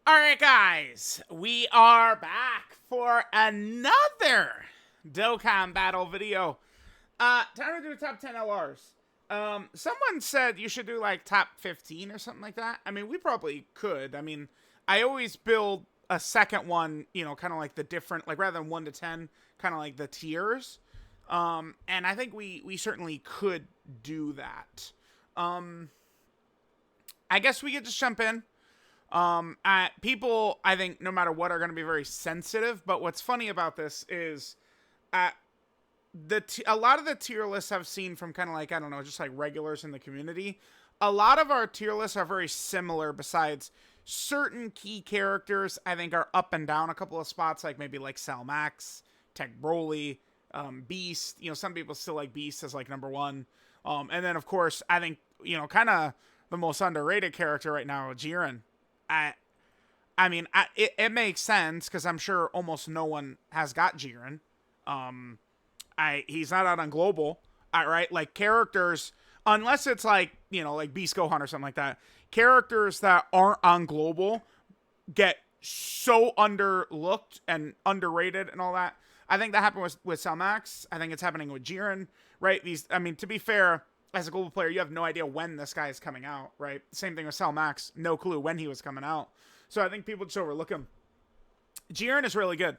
Alright, guys, we are back for another Dokkan battle video. Time to do top 10 LRs. Someone said you should do like top 15 or something like that. I mean, we probably could. I mean, I always build a second one, kind of like the different, like rather than 1 to 10, kind of like the tiers. And I think we certainly could do that. I guess we could just jump in. People, I think, no matter what, are going to be very sensitive. But what's funny about this is, a lot of the tier lists I've seen from kind of like, I don't know, just like regulars in the community. A lot of our tier lists are very similar. Besides certain key characters, I think are up and down a couple of spots, like maybe like Max, Tech Broly, Beast. Some people still like Beast as like number one. And then of course, I think kind of the most underrated character right now, Jiren. It makes sense because I'm sure almost no one has got Jiren. He's not out on global, right? Like characters, unless it's like like Beast Gohan or something like that. Characters that aren't on global get so underlooked and underrated and all that. I think that happened with Max. I think it's happening with Jiren, right? To be fair, as a global player, you have no idea when this guy is coming out, right? Same thing with Max. No clue when he was coming out. So I think people just overlook him. Jiren is really good.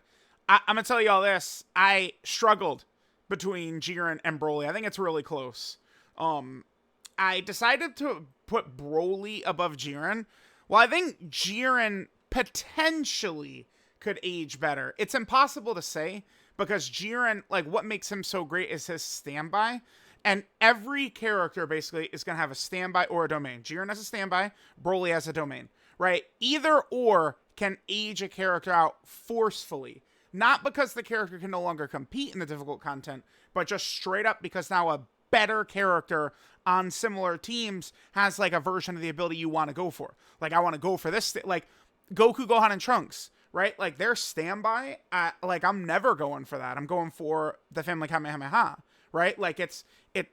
I'm going to tell you all this. I struggled between Jiren and Broly. I think it's really close. I decided to put Broly above Jiren. Well, I think Jiren potentially could age better. It's impossible to say because Jiren, like what makes him so great is his standby. And every character basically is going to have a standby or a domain. Jiren has a standby, Broly has a domain, right? Either or can age a character out forcefully. Not because the character can no longer compete in the difficult content, but just straight up because now a better character on similar teams has like a version of the ability you want to go for. Like I want to go for this, like Goku, Gohan, and Trunks, right? Like their standby, I'm never going for that. I'm going for the Family Kamehameha. Right? Like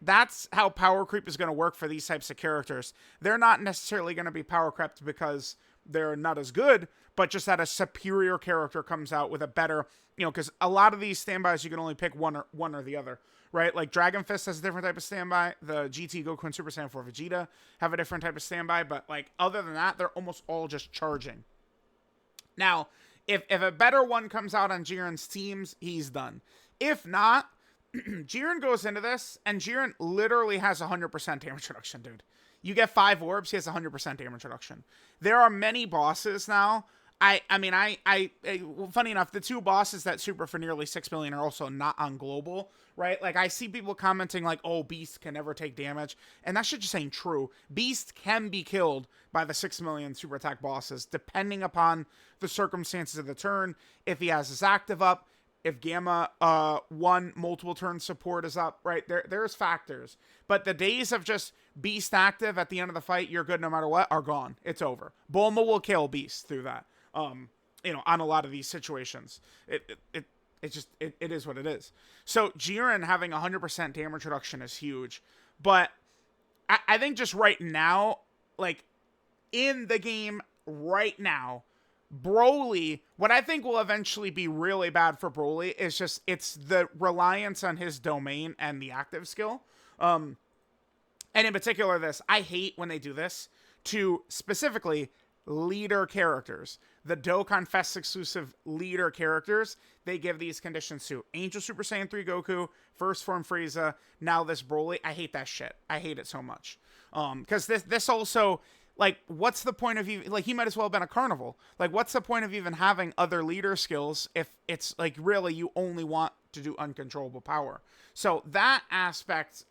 that's how power creep is going to work for these types of characters. They're not necessarily going to be power crept because they're not as good, but just that a superior character comes out with a better, because a lot of these standbys you can only pick one or the other, right? Like Dragon Fist has a different type of standby. The GT Goku and Super Saiyan 4 Vegeta have a different type of standby, but like other than that, they're almost all just charging. Now, if a better one comes out on Jiren's teams, he's done. If not, Jiren goes into this, and Jiren literally has 100% damage reduction, dude. You get 5 orbs, he has 100% damage reduction. There are many bosses now. Funny enough, the 2 bosses that super for nearly 6 million are also not on global, right? Like, I see people commenting like, oh, Beast can never take damage, and that shit just ain't true. Beast can be killed by the 6 million super attack bosses, depending upon the circumstances of the turn, if he has his active up, if Gamma 1 multiple turn support is up, right? There's factors. But the days of just Beast active at the end of the fight, you're good no matter what, are gone. It's over. Bulma will kill Beast through that. On a lot of these situations. It is what it is. So Jiren having 100% damage reduction is huge. But I think just right now, like in the game right now, Broly, what I think will eventually be really bad for Broly is just, it's the reliance on his domain and the active skill. And in particular this, I hate when they do this to specifically leader characters. The Dokkan Fest exclusive leader characters, they give these conditions to. Angel Super Saiyan 3 Goku, First Form Frieza, now this Broly. I hate that shit. I hate it so much. Because this also, like, what's the point of even, like, he might as well have been a carnival. Like, what's the point of even having other leader skills if it's, like, really you only want to do uncontrollable power? So that aspect,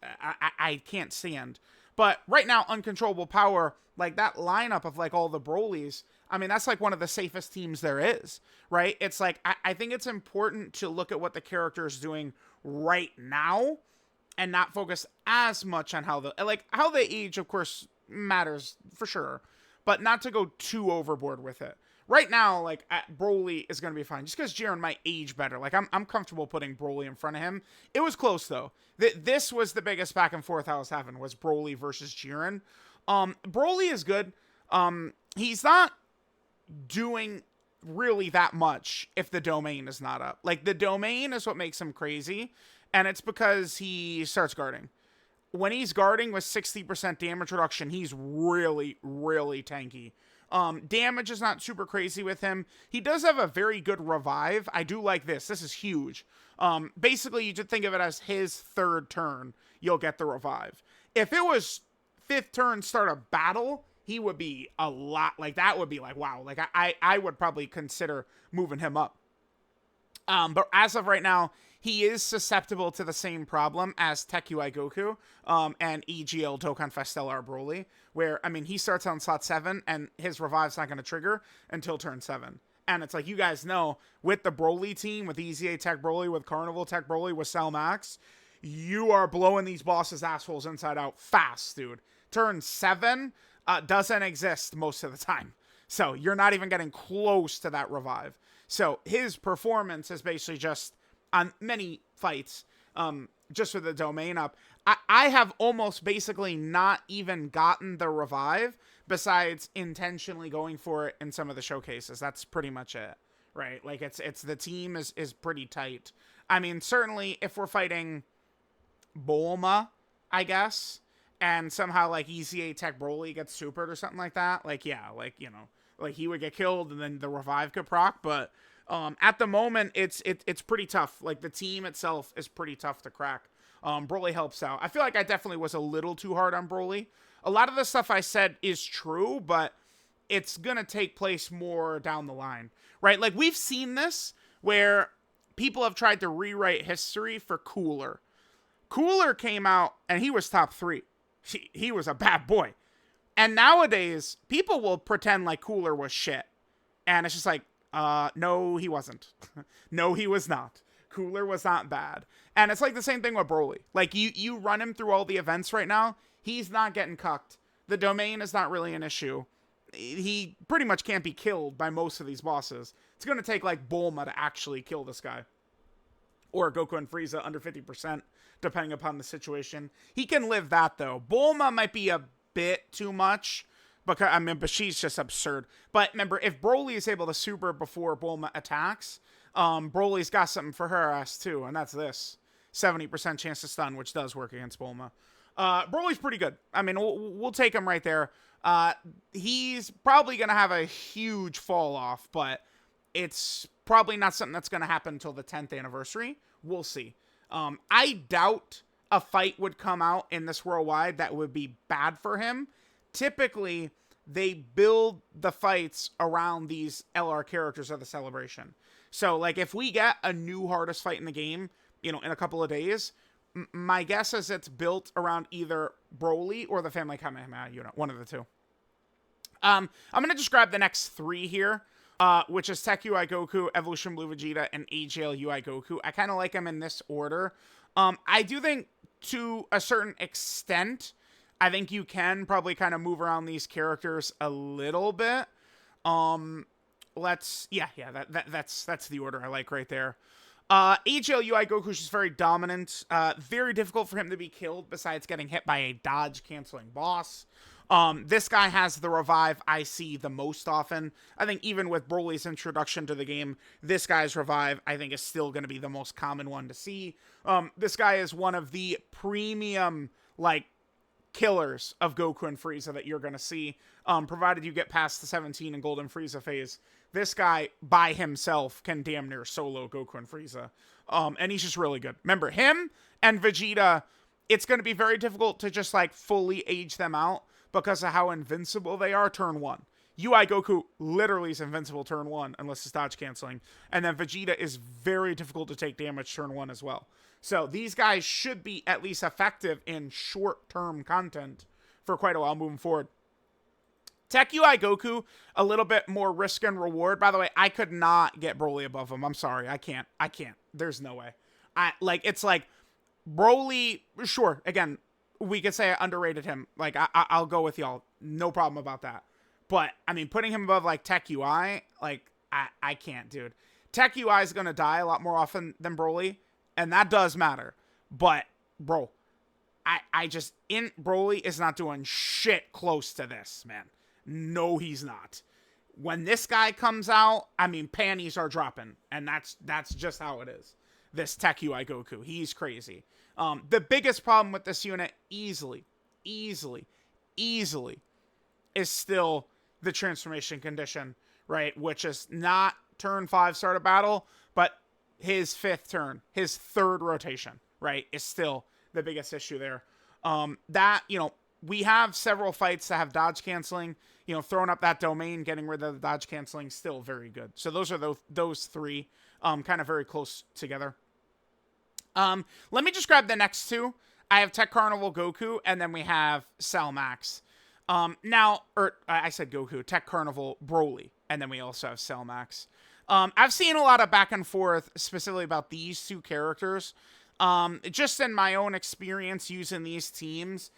I can't stand. But right now, uncontrollable power, like, that lineup of, like, all the Brolys, I mean, that's, like, one of the safest teams there is, right? It's, like, I think it's important to look at what the character is doing right now and not focus as much on how they age, of course, matters for sure, but not to go too overboard with it. Right now, like, Broly is going to be fine, just because Jiren might age better. Like, I'm comfortable putting Broly in front of him. It was close, though. This was the biggest back and forth I was having, was Broly versus Jiren. Broly is good. He's not doing really that much if the domain is not up. Like, the domain is what makes him crazy, and it's because he starts guarding. When he's guarding with 60% damage reduction, he's really, really tanky. Damage is not super crazy with him. He does have a very good revive. I do like this. This is huge. Basically, you just think of it as his third turn, you'll get the revive. If it was fifth turn start a battle, he would be a lot, like, that would be like, wow. Like, I would probably consider moving him up. But as of right now, he is susceptible to the same problem as Tech UI Goku and EGL Dokkan Stellar Broly, where, I mean, he starts on slot 7, and his revive's not going to trigger until turn 7. And it's like, you guys know, with the Broly team, with EZA Tech Broly, with Carnival Tech Broly, with Cell Max, you are blowing these bosses' assholes inside out fast, dude. Turn 7 doesn't exist most of the time. So you're not even getting close to that revive. So his performance is basically just, on many fights, just with the domain up, I have almost basically not even gotten the revive, besides intentionally going for it in some of the showcases. That's pretty much it, right? Like, it's the team is pretty tight. I mean, certainly if we're fighting Bulma, I guess, and somehow, like, EZA Tech Broly gets supered or something like that, like, yeah, like, you know, like, he would get killed and then the revive could proc, but at the moment, it's pretty tough. Like, the team itself is pretty tough to crack. Broly helps out. I feel like I definitely was a little too hard on Broly. A lot of the stuff I said is true, but it's gonna take place more down the line, right? Like, we've seen this where people have tried to rewrite history for Cooler. Cooler came out, and he was top 3. He was a bad boy. And nowadays, people will pretend like Cooler was shit. And it's just like, no, he wasn't. No, he was not. Cooler was not bad. And it's like the same thing with Broly. Like, you run him through all the events right now, he's not getting cucked. The domain is not really an issue. He pretty much can't be killed by most of these bosses. It's going to take, like, Bulma to actually kill this guy. Or Goku and Frieza under 50%, depending upon the situation. He can live that, though. Bulma might be a bit too much, because, I mean, but she's just absurd. But remember, if Broly is able to super before Bulma attacks, Broly's got something for her ass too, and that's this. 70% chance to stun, which does work against Bulma. Broly's pretty good. I mean, we'll take him right there. He's probably going to have a huge fall off, but it's probably not something that's going to happen until the 10th anniversary. We'll see. I doubt a fight would come out in this worldwide that would be bad for him. Typically, they build the fights around these LR characters of the celebration. So, like, if we get a new hardest fight in the game, you know, in a couple of days, my guess is it's built around either Broly or the Family Kamehameha unit, one of the two. I'm going to just grab the next 3 here, which is Tech UI Goku, Evolution Blue Vegeta, and AGL UI Goku. I kind of like them in this order. I do think, to a certain extent, I think you can probably kind of move around these characters a little bit. That's the order I like right there. AGL UI Goku is just very dominant. Very difficult for him to be killed besides getting hit by a dodge canceling boss. This guy has the revive I see the most often. I think even with Broly's introduction to the game, this guy's revive I think is still going to be the most common one to see. This guy is one of the premium, like, killers of Goku and Frieza that you're going to see, provided you get past the 17 and Golden Frieza phase. This guy, by himself, can damn near solo Goku and Frieza. And he's just really good. Remember, him and Vegeta, it's going to be very difficult to just, like, fully age them out because of how invincible they are turn 1. UI Goku literally is invincible turn 1, unless it's dodge canceling. And then Vegeta is very difficult to take damage turn 1 as well. So these guys should be at least effective in short-term content for quite a while moving forward. Tech UI Goku, a little bit more risk and reward. By the way, I could not get Broly above him. I'm sorry. I can't. There's no way. It's like Broly, sure, again, we could say I underrated him. Like, I'll go with y'all. No problem about that. But, I mean, putting him above, like, Tech UI, like, I can't, dude. Tech UI is going to die a lot more often than Broly, and that does matter. But, bro, Broly is not doing shit close to this, man. No, he's not. When this guy comes out, I mean, panties are dropping, and that's just how it is. This Tech UI Goku, he's crazy. The biggest problem with this unit, easily, is still the transformation condition, right? Which is not turn 5 start a battle, but his 5th turn, his 3rd rotation, right, is still the biggest issue there. That, we have several fights that have dodge canceling. Throwing up that domain, getting rid of the dodge canceling, still very good. So those are those 3, kind of very close together. Let me just grab the next 2. I have Tech Carnival Goku, and then we have Cell Max. I said Goku, Tech Carnival Broly, and then we also have Cell Max. I've seen a lot of back and forth specifically about these 2 characters. Just in my own experience using these teams,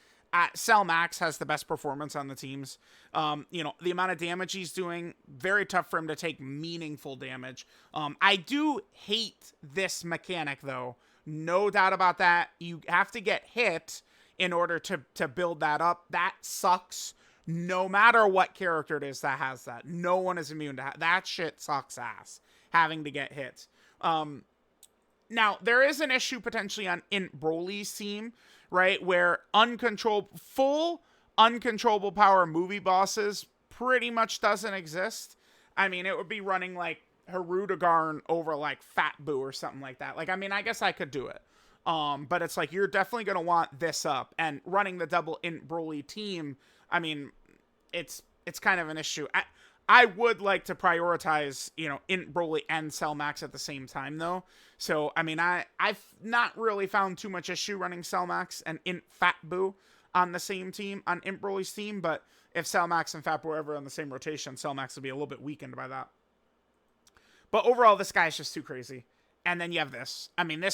Cell Max has the best performance on the teams. The amount of damage he's doing, very tough for him to take meaningful damage. I do hate this mechanic, though. No doubt about that. You have to get hit in order to build that up. That sucks. No matter what character it is that has that. No one is immune to that shit sucks ass, having to get hit. Now, there is an issue potentially in Broly's team, right, where full uncontrollable power movie bosses pretty much doesn't exist. I mean, it would be running like Harudagarn over like Fat Boo or something like that. Like, I mean, I guess I could do it. But it's like, you're definitely going to want this up, and running the double Int Broly team, I mean, it's kind of an issue. I would like to prioritize, Int Broly and Cell Max at the same time, though. So, I mean, I've not really found too much issue running Cell Max and Int Fat Boo on the same team, on Int Broly's team, but if Cell Max and Fat Boo are ever on the same rotation, Cell Max will be a little bit weakened by that. But overall, this guy's just too crazy. And then you have this. I mean,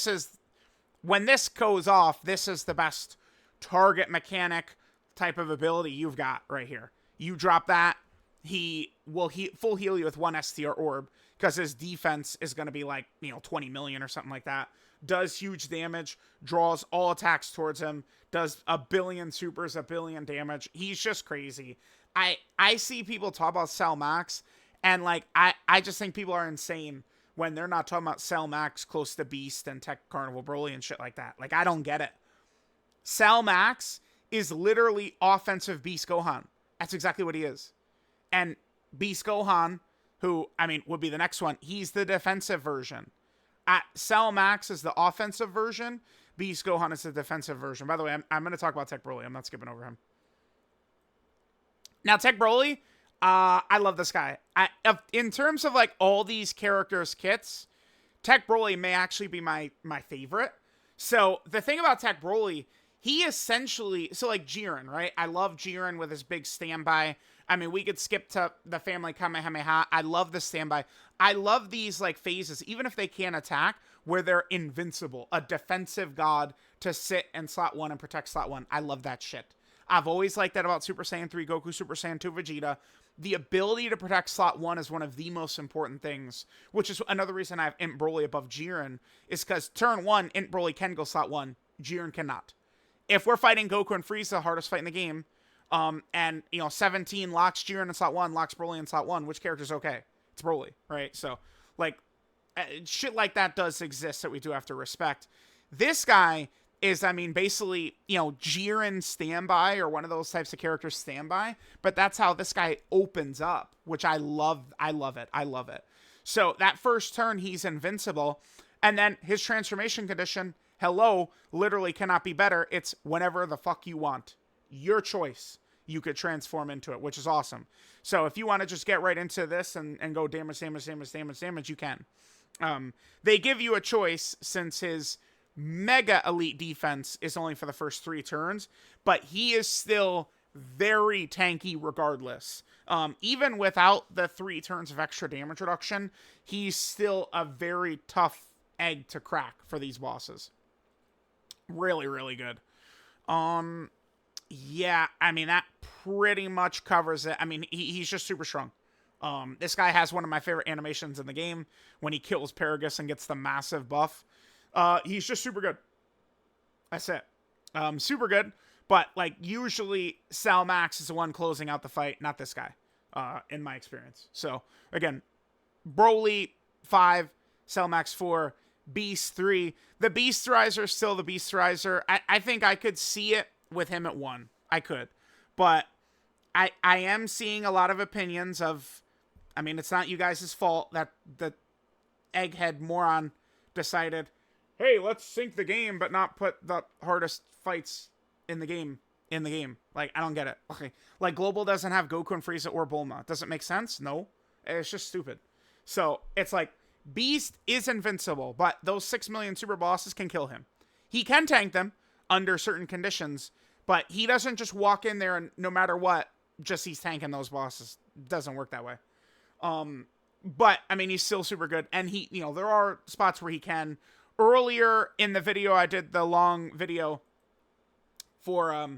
when this goes off, this is the best target mechanic type of ability you've got right here. You drop that, he will full heal you with 1 STR orb, because his defense is going to be like, 20 million or something like that. Does huge damage, draws all attacks towards him, does a billion supers, a billion damage. He's just crazy. I see people talk about Cell Max, and like, I just think people are insane when they're not talking about Cell Max close to Beast and Tech Carnival Broly and shit like that. Like, I don't get it. Cell Max is literally offensive Beast Gohan. That's exactly what he is. And Beast Gohan, who, I mean, would be the next one, he's the defensive version. Cell Max is the offensive version. Beast Gohan is the defensive version. By the way, I'm going to talk about Tech Broly. I'm not skipping over him. Now, Tech Broly, I love this guy. In terms of, like, all these characters' kits, Tech Broly may actually be my favorite. So, the thing about Tech Broly, he essentially... So, like, Jiren, right? I love Jiren with his big standby. I mean, we could skip to the family Kamehameha. I love the standby. I love these, like, phases, even if they can't attack, where they're invincible. A defensive god to sit in slot 1 and protect slot 1. I love that shit. I've always liked that about Super Saiyan 3 Goku, Super Saiyan 2 Vegeta. The ability to protect slot 1 is one of the most important things, which is another reason I have Int Broly above Jiren, is because turn 1, Int Broly can go slot 1, Jiren cannot. If we're fighting Goku and Frieza, the hardest fight in the game, and, 17 locks Jiren in slot 1, locks Broly in slot 1, which character's okay? It's Broly, right? So, like, shit like that does exist that we do have to respect. This guy is, I mean, basically, Jiren standby, or one of those types of characters standby, but that's how this guy opens up, which I love it. So, that first turn, he's invincible, and then his transformation condition, hello, literally cannot be better. It's whenever the fuck you want. Your choice. You could transform into it, which is awesome. So if you want to just get right into this and go damage, you can. They give you a choice, since his mega elite defense is only for the first 3 turns, but he is still very tanky regardless. Even without the 3 turns of extra damage reduction, he's still a very tough egg to crack for these bosses. Really, really good. Yeah, I mean, that pretty much covers it. I mean, he's just super strong. This guy has one of my favorite animations in the game, when he kills Paragus and gets the massive buff. He's just super good. That's it. Super good. But, like, usually Cell Max is the one closing out the fight, not this guy. in my experience. So again, Broly 5, Cellmax 4, Beast 3. The Beasterizer is still the Beasterizer. I think I could see it with him at 1. I could. But I am seeing a lot of opinions of, I mean, it's not you guys' fault that the egghead moron decided, hey, let's sync the game but not put the hardest fights in the game. Like, I don't get it. Okay. Like, Global doesn't have Goku and Frieza or Bulma. Does it make sense? No. It's just stupid. So, it's like, Beast is invincible, but those 6 million super bosses can kill him. He can tank them under certain conditions, but he doesn't just walk in there and no matter what, just he's tanking those bosses. It doesn't work that way. But, I mean, he's still super good. And he, you know, there are spots where he can. Earlier in the video, I did the long video for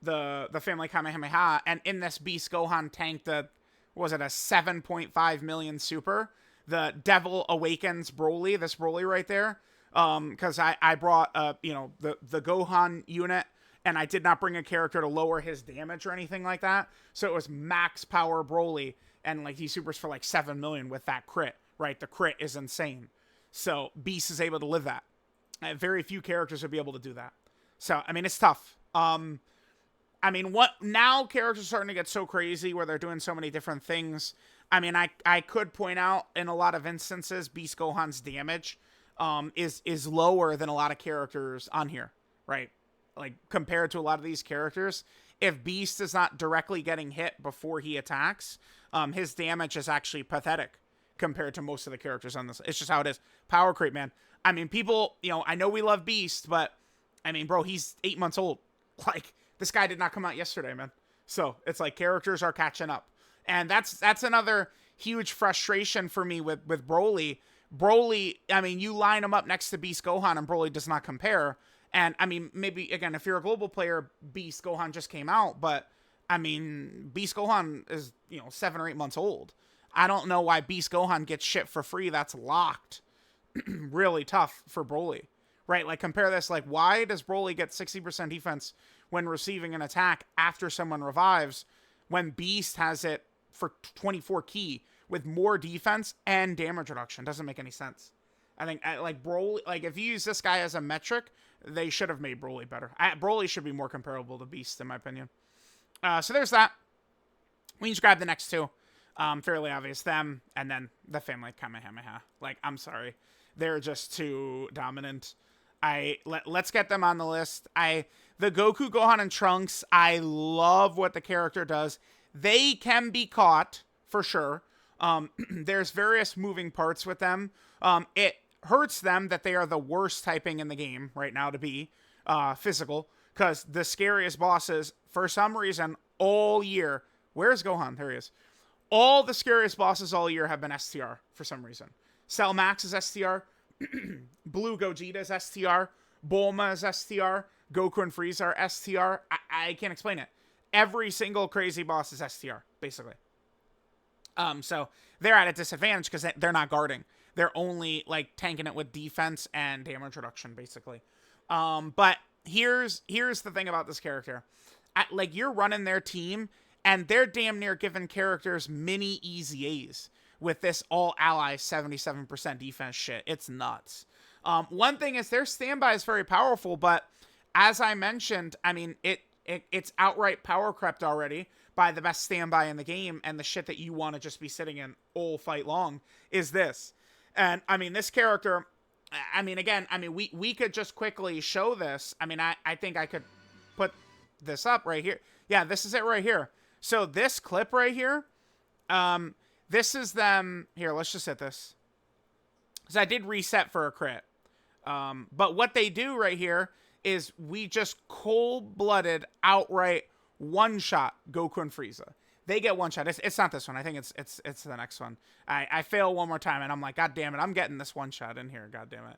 the Family Kamehameha, and in this Beast Gohan tanked a 7.5 million super. The Devil Awakens Broly, this Broly right there. Because I brought, the Gohan unit, and I did not bring a character to lower his damage or anything like that. So it was max power Broly, and like he supers for like 7 million with that crit, right? The crit is insane. So Beast is able to live that. Very few characters would be able to do that. So, I mean, it's tough. I mean, what now characters are starting to get so crazy where they're doing so many different things. I mean, I could point out in a lot of instances, Beast Gohan's damage is lower than a lot of characters on here, right? Like, compared to a lot of these characters, if Beast is not directly getting hit before he attacks, his damage is actually pathetic compared to most of the characters on this. It's just how it is. Power creep, man. I mean, people, you know, I know we love Beast, but, I mean, bro, he's 8 months old. Like, this guy did not come out yesterday, man. So, it's like characters are catching up. And that's another huge frustration for me with Broly. Broly, I mean, you line him up next to Beast Gohan, and Broly does not compare. And, I mean, maybe, again, if you're a global player, Beast Gohan just came out, but, I mean, Beast Gohan is, 7 or 8 months old. I don't know why Beast Gohan gets shit for free. That's locked. Really tough for Broly, right? Like, compare this. Like, why does Broly get 60% defense when receiving an attack after someone revives when Beast has it for 24 key with more defense and damage reduction? Doesn't make any sense. I think, like, Broly, like, if you use this guy as a metric, they should have made Broly better. Broly should be more comparable to Beast, in my opinion. So there's that. We can just grab the next two. Fairly obvious, them, and then the Family Kamehameha. Like, I'm sorry. They're just too dominant. Let's get them on the list. The Goku, Gohan, and Trunks, I love what the character does. They can be caught, for sure. There's various moving parts with them. It hurts them that they are the worst typing in the game right now to be physical, because the scariest bosses, for some reason, all year... Where's Gohan? There he is. All the scariest bosses all year have been STR for some reason. Cell Max is STR. Blue Gogeta is STR. Bulma is STR. Goku and Frieza are STR. I can't explain it. Every single crazy boss is STR, basically. So they're at a disadvantage because they're not guarding. They're only, like, tanking it with defense and damage reduction, basically. But here's the thing about this character. Like, you're running their team, and they're damn near giving characters mini easy A's with this all ally 77% defense shit. It's nuts. One thing is their standby is very powerful, but as I mentioned, I mean, it's outright power crept already by the best standby in the game, and the shit that you want to just be sitting in all fight long is this. And, I mean, this character, I mean, again, I mean, we could just quickly show this. I mean, I think I could put this up right here. Yeah, this is it right here. So this clip right here, this is them. Here, let's just hit this. So I did reset for a crit. But what they do right here is we just cold-blooded, outright one-shot Goku and Frieza. They get one shot. It's not this one. I think it's the next one. I fail one more time, and I'm like, God damn it, I'm getting this one shot in here. God damn it.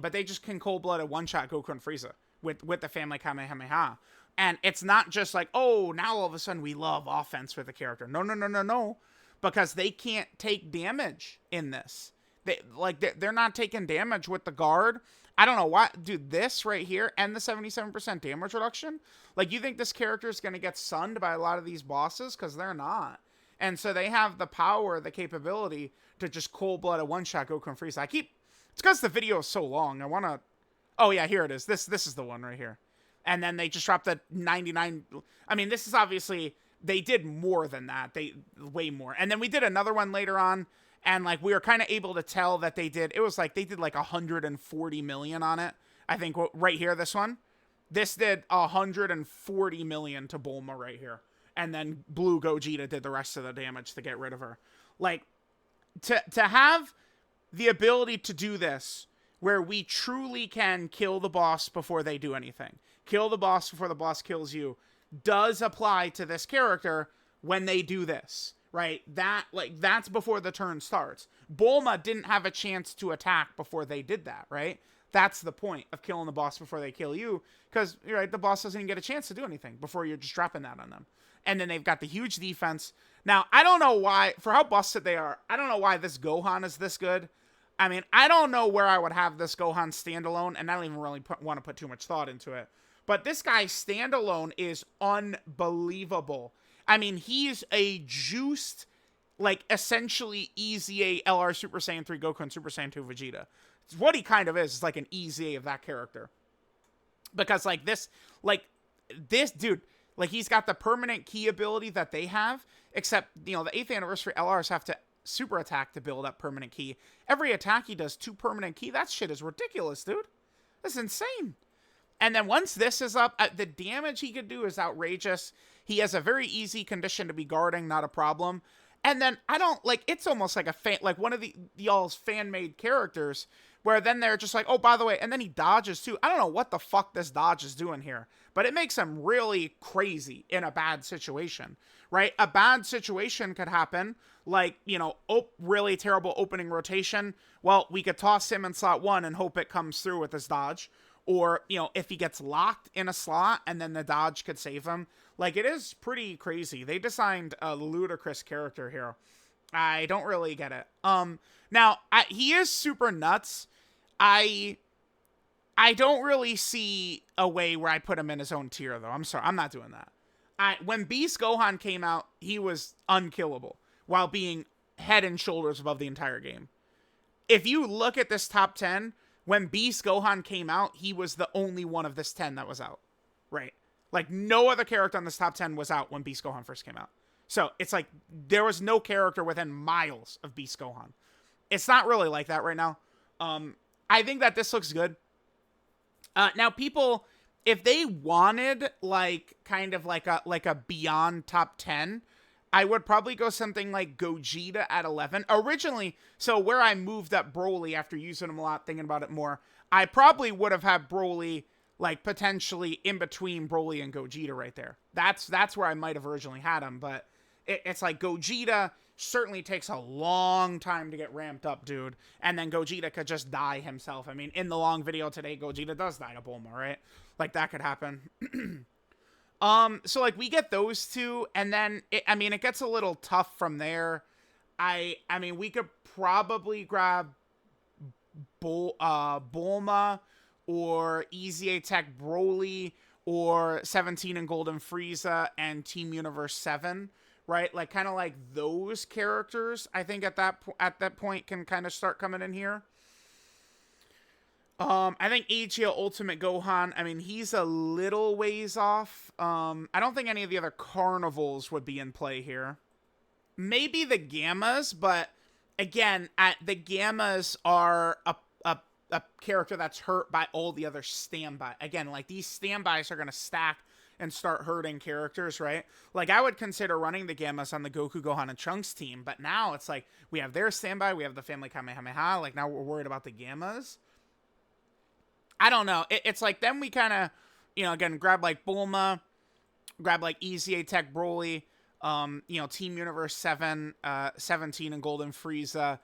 But they just can cold-blooded one-shot Goku and Frieza with the Family Kamehameha. And it's not just like, oh, now all of a sudden we love offense with the character. No. Because they can't take damage in this. They're not taking damage with the guard. I don't know why. Dude, this right here and the 77% damage reduction. Like, you think this character is going to get sunned by a lot of these bosses? Because they're not. And so they have the power, the capability to just cold-blooded one-shot Goku and Frieza. It's because the video is so long. I want to... Oh, yeah, here it is. This is the one right here. And then they just dropped the 99... I mean, this is obviously... They did more than that. Way more. And then we did another one later on. And, like, we were kind of able to tell that they did... It was like, they did, like, 140 million on it. I think right here, this one. This did 140 million to Bulma right here. And then Blue Gogeta did the rest of the damage to get rid of her. Like, to have the ability to do this, where we truly can kill the boss before they do anything. Kill the boss before the boss kills you. Does apply to this character when they do this. Right? That's before the turn starts. Bulma didn't have a chance to attack before they did that, right? That's the point of killing the boss before they kill you. Because, right, the boss doesn't even get a chance to do anything before you're just dropping that on them. And then they've got the huge defense. Now, I don't know why, for how busted they are, I don't know why this Gohan is this good. I mean, I don't know where I would have this Gohan standalone, and I don't even really want to put too much thought into it. But this guy standalone is unbelievable. I mean, he's a juiced, like, essentially EZA LR Super Saiyan 3 Goku and Super Saiyan 2 Vegeta. It's what he kind of is like an EZA of that character. Because, like, this dude, like, he's got the permanent key ability that they have, except, you know, the 8th anniversary LRs have to super attack to build up permanent key. Every attack he does 2 permanent key. That shit is ridiculous, dude. That's insane. And then once this is up, the damage he could do is outrageous. He has a very easy condition to be guarding, not a problem. And then I don't, like, it's almost like a fan, like one of y'all's fan-made characters, where then they're just like, oh, by the way, and then he dodges too. I don't know what the fuck this dodge is doing here, but it makes him really crazy in a bad situation, right? A bad situation could happen, like, you know, really terrible opening rotation. Well, we could toss him in slot 1 and hope it comes through with his dodge. Or, you know, if he gets locked in a slot and then the dodge could save him. Like, it is pretty crazy. They designed a ludicrous character here. I don't really get it. Now, he is super nuts. I don't really see a way where I put him in his own tier, though. I'm sorry. I'm not doing that. When Beast Gohan came out, he was unkillable while being head and shoulders above the entire game. If you look at this top 10, when Beast Gohan came out, he was the only one of this 10 that was out, right? Like, no other character on this top 10 was out when Beast Gohan first came out. So, it's like, there was no character within miles of Beast Gohan. It's not really like that right now. I think that this looks good. Now, people, if they wanted, like, kind of like a beyond top 10, I would probably go something like Gogeta at 11. Originally, so where I moved up Broly after using him a lot, thinking about it more, I probably would have had Broly, like, potentially in between Broly and Gogeta right there. That's where I might have originally had him, but it's like Gogeta certainly takes a long time to get ramped up, dude. And then Gogeta could just die himself. I mean, in the long video today, Gogeta does die to Bulma, right? Like, that could happen. So, like, we get those two, and then, it gets a little tough from there. I mean, we could probably grab Bulma, or EZA Tech Broly, or 17 and Golden Frieza, and Team Universe 7, right? Like, kind of like those characters, I think at that point can kind of start coming in here. I think AGL Ultimate Gohan, I mean, he's a little ways off. I don't think any of the other carnivals would be in play here. Maybe the Gammas, but again, the Gammas are a character that's hurt by all the other standby. Again, like, these standbys are going to stack and start hurting characters, right? Like, I would consider running the Gammas on the Goku, Gohan, and Trunks team, but now it's like, we have their standby, we have the Family Kamehameha, like, now we're worried about the Gammas. I don't know. It's like, then we kind of, you know, again, grab, like, Bulma, grab, like, EZA Tech Broly, you know, Team Universe 7, 17 and Golden Frieza.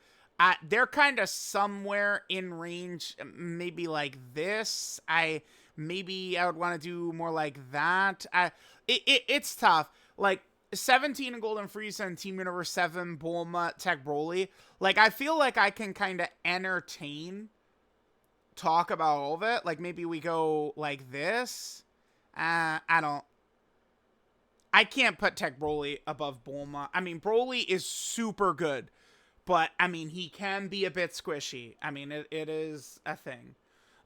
They're kind of somewhere in range, maybe like this. Maybe I would want to do more like that. It's tough. Like, 17 in Golden Frieza and Team Universe 7, Bulma, Tech Broly. Like, I feel like I can kind of talk about all of it. Like, maybe we go like this. I can't put Tech Broly above Bulma. I mean, Broly is super good, but, I mean, he can be a bit squishy. I mean, it is a thing.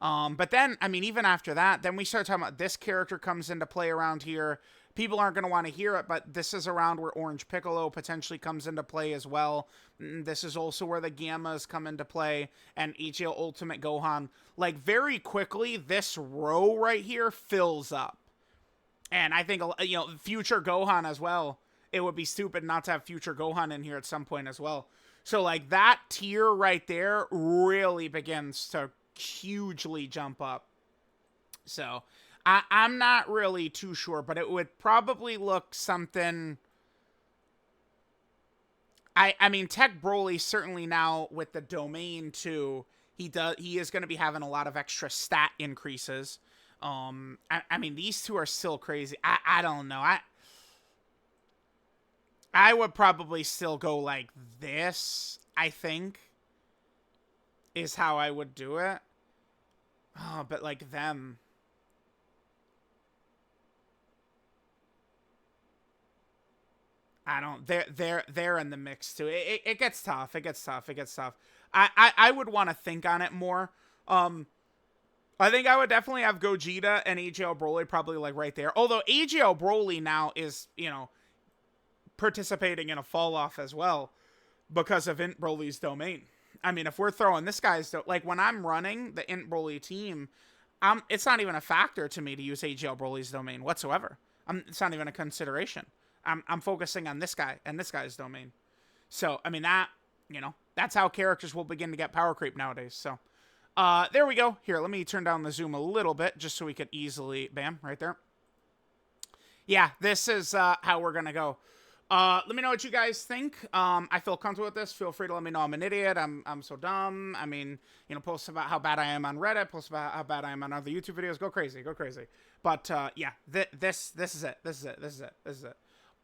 But then, I mean, even after that, then we start talking about this character comes into play around here. People aren't going to want to hear it, but this is around where Orange Piccolo potentially comes into play as well. This is also where the Gammas come into play, and EGL Ultimate Gohan. Like, very quickly, this row right here fills up. And I think, you know, future Gohan as well. It would be stupid not to have future Gohan in here at some point as well. So, like, that tier right there really begins to hugely jump up. So, I'm not really too sure, but it would probably look something... I mean, Tech Broly certainly now with the domain too, he is going to be having a lot of extra stat increases. I mean, these two are still crazy. I don't know. I would probably still go like this, I think, is how I would do it. Oh, but like them. I don't. They're in the mix too. It gets tough. It gets tough. It gets tough. I would want to think on it more. I think I would definitely have Gogeta and AGL Broly probably like right there. Although AGL Broly now is, you know, participating in a fall off as well because of Int Broly's domain. I mean, if we're throwing this guy's like when I'm running the Int Broly team, it's not even a factor to me to use AGL Broly's domain whatsoever. It's not even a consideration. I'm focusing on this guy and this guy's domain. So, I mean, that, you know, that's how characters will begin to get power creep nowadays. So, there we go. Here, let me turn down the zoom a little bit just so we could easily, bam, right there. Yeah, this is how we're going to go. Let me know what you guys think. I feel comfortable with this. Feel free to let me know I'm an idiot. I'm so dumb. I mean, you know, post about how bad I am on Reddit. Post about how bad I am on other YouTube videos. Go crazy. Go crazy. But, yeah, this is it. This is it. This is it. This is it.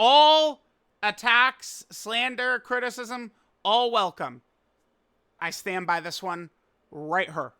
All attacks, slander, criticism, all welcome. I stand by this one right here.